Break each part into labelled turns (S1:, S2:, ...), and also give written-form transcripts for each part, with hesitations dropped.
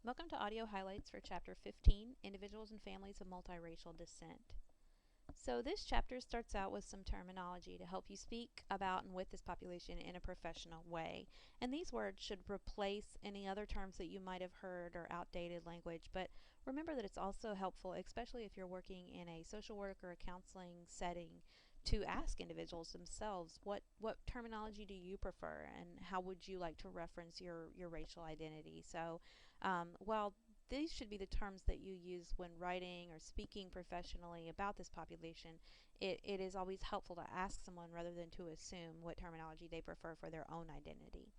S1: Welcome to audio highlights for Chapter 15, Individuals and Families of Multiracial Descent. So this chapter starts out with some terminology to help you speak about and with this population in a professional way. And these words should replace any other terms that you might have heard or outdated language, but remember that it's also helpful, especially if you're working in a social work or a counseling setting, to ask individuals themselves what terminology do you prefer and how would you like to reference your racial identity. So while these should be the terms that you use when writing or speaking professionally about this population, it is always helpful to ask someone rather than to assume what terminology they prefer for their own identity.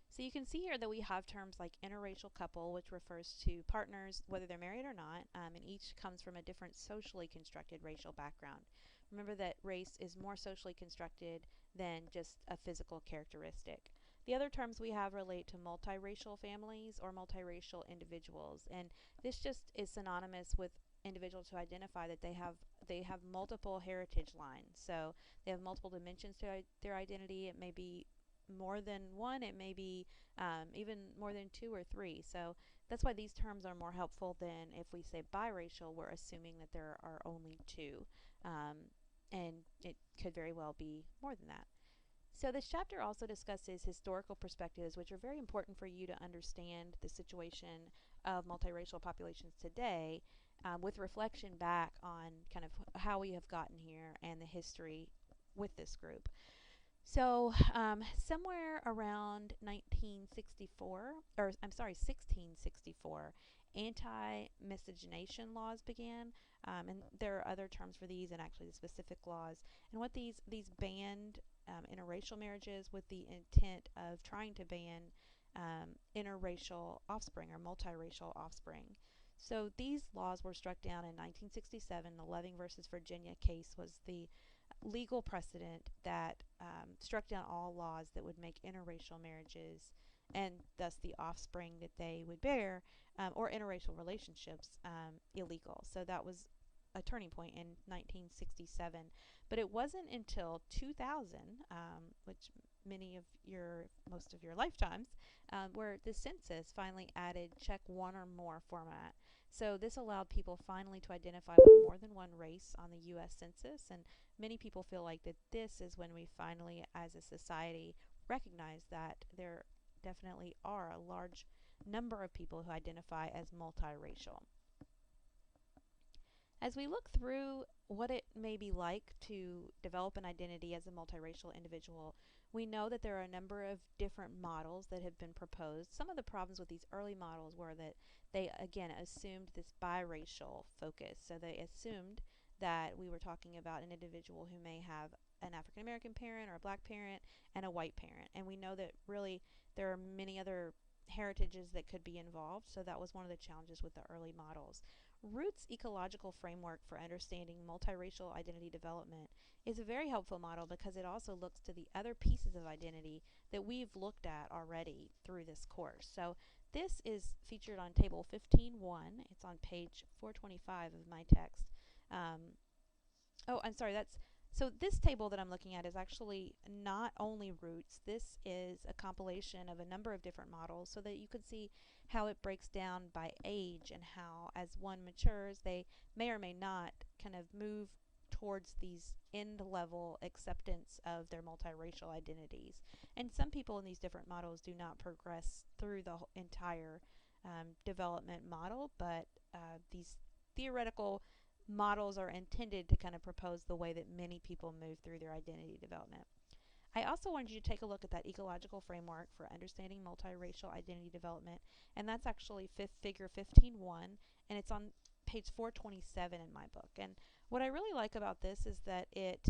S1: So you can see here that we have terms like interracial couple, which refers to partners, whether they're married or not, and each comes from a different socially constructed racial background. Remember that race is more socially constructed than just a physical characteristic. The other terms we have relate to multiracial families or multiracial individuals, and this just is synonymous with individuals who identify that they have multiple heritage lines. So they have multiple dimensions to their identity. It may be more than one, it may be even more than two or three. So that's why these terms are more helpful than if we say biracial, we're assuming that there are only two. And it could very well be more than that. So this chapter also discusses historical perspectives, which are very important for you to understand the situation of multiracial populations today, with reflection back on kind of how we have gotten here and the history with this group. So somewhere around 1964, or I'm sorry, 1664, anti-miscegenation laws began, and there are other terms for these, and actually the specific laws. And what these banned interracial marriages with the intent of trying to ban interracial offspring or multiracial offspring. So these laws were struck down in 1967. The Loving versus Virginia case was the legal precedent that struck down all laws that would make interracial marriages and thus the offspring that they would bear or interracial relationships illegal. So that was a turning point in 1967. But it wasn't until 2000, which most of your lifetimes, where the census finally added check one or more format. So this allowed people finally to identify with more than one race on the U.S. Census, and many people feel like that this is when we finally, as a society, recognize that there definitely are a large number of people who identify as multiracial. As we look through what it may be like to develop an identity as a multiracial individual, we know that there are a number of different models that have been proposed. Some of the problems with these early models were that they, again, assumed this biracial focus. So they assumed that we were talking about an individual who may have an African American parent or a black parent and a white parent. And we know that really there are many other heritages that could be involved. So that was one of the challenges with the early models. Root's ecological framework for understanding multiracial identity development is a very helpful model because it also looks to the other pieces of identity that we've looked at already through this course. So this is featured on table 15.1. It's on page 425 of my text. I'm sorry, so this table that I'm looking at is actually not only roots. This is a compilation of a number of different models so that you can see how it breaks down by age and how as one matures they may or may not kind of move towards these end level acceptance of their multiracial identities. And some people in these different models do not progress through the entire development model, but these theoretical models are intended to kind of propose the way that many people move through their identity development. I also wanted you to take a look at that ecological framework for understanding multiracial identity development, and that's actually figure 15.1, and it's on page 427 in my book. And what I really like about this is that it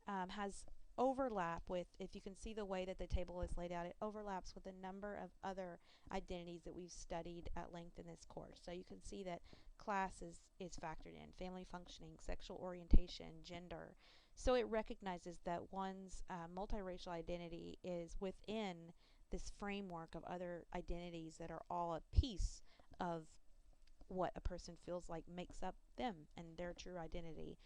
S1: has overlap with, if you can see the way that the table is laid out, it overlaps with a number of other identities that we've studied at length in this course. So you can see that class is factored in, family functioning, sexual orientation, gender. So it recognizes that one's multiracial identity is within this framework of other identities that are all a piece of what a person feels like makes up them and their true identity.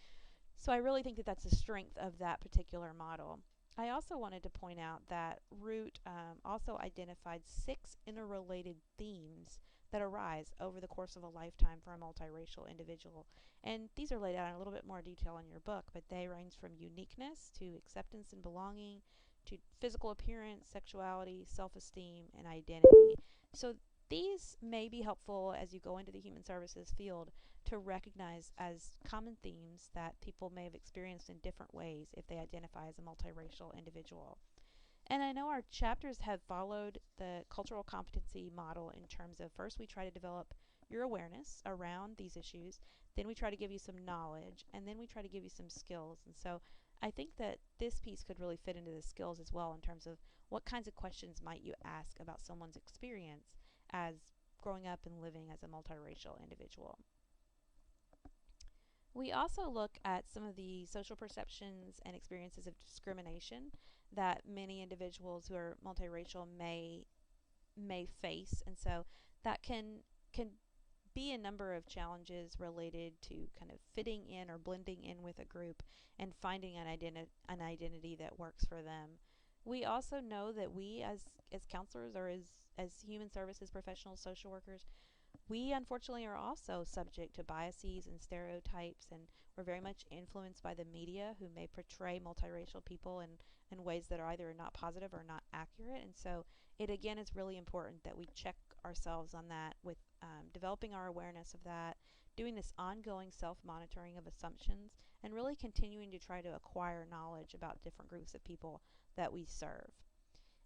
S1: So I really think that that's the strength of that particular model. I also wanted to point out that Root also identified 6 interrelated themes that arise over the course of a lifetime for a multiracial individual. And these are laid out in a little bit more detail in your book, but they range from uniqueness to acceptance and belonging to physical appearance, sexuality, self-esteem, and identity. So these may be helpful as you go into the human services field to recognize as common themes that people may have experienced in different ways if they identify as a multiracial individual. And I know our chapters have followed the cultural competency model in terms of first we try to develop your awareness around these issues, then we try to give you some knowledge, and then we try to give you some skills. And so I think that this piece could really fit into the skills as well in terms of what kinds of questions might you ask about someone's experience as growing up and living as a multiracial individual. We also look at some of the social perceptions and experiences of discrimination that many individuals who are multiracial may face, and so that can be a number of challenges related to kind of fitting in or blending in with a group and finding an identity that works for them. We also know that we as counselors or as human services professionals, social workers, we unfortunately are also subject to biases and stereotypes, and we're very much influenced by the media who may portray multiracial people in ways that are either not positive or not accurate. And so it again is really important that we check ourselves on that with developing our awareness of that, doing this ongoing self-monitoring of assumptions, and really continuing to try to acquire knowledge about different groups of people that we serve.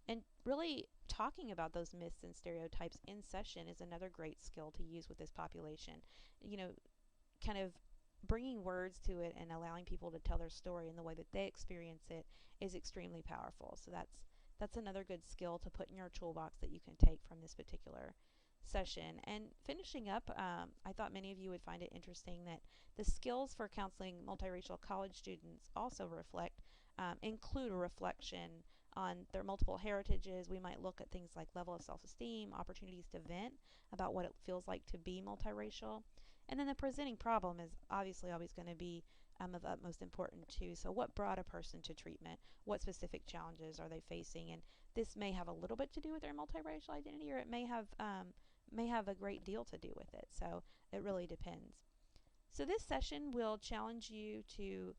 S1: And really talking about those myths and stereotypes in session is another great skill to use with this population. You know, kind of bringing words to it and allowing people to tell their story in the way that they experience it is extremely powerful. So that's another good skill to put in your toolbox that you can take from this particular session. And finishing up, I thought many of you would find it interesting that the skills for counseling multiracial college students also include a reflection on their multiple heritages. We might look at things like level of self-esteem, opportunities to vent about what it feels like to be multiracial. And then the presenting problem is obviously always going to be of utmost importance too. So what brought a person to treatment? What specific challenges are they facing? And this may have a little bit to do with their multiracial identity, or it may have a great deal to do with it. So it really depends. So this session will challenge you to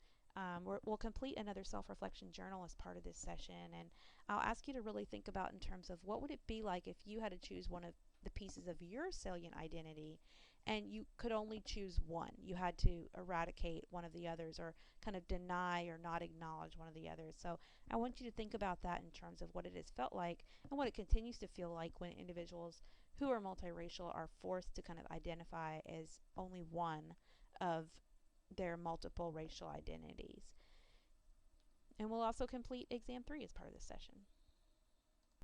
S1: we'll complete another self-reflection journal as part of this session, and I'll ask you to really think about in terms of what would it be like if you had to choose one of the pieces of your salient identity and you could only choose one. You had to eradicate one of the others or kind of deny or not acknowledge one of the others. So I want you to think about that in terms of what it has felt like and what it continues to feel like when individuals who are multiracial are forced to kind of identify as only one of their multiple racial identities. And we'll also complete exam 3 as part of this session.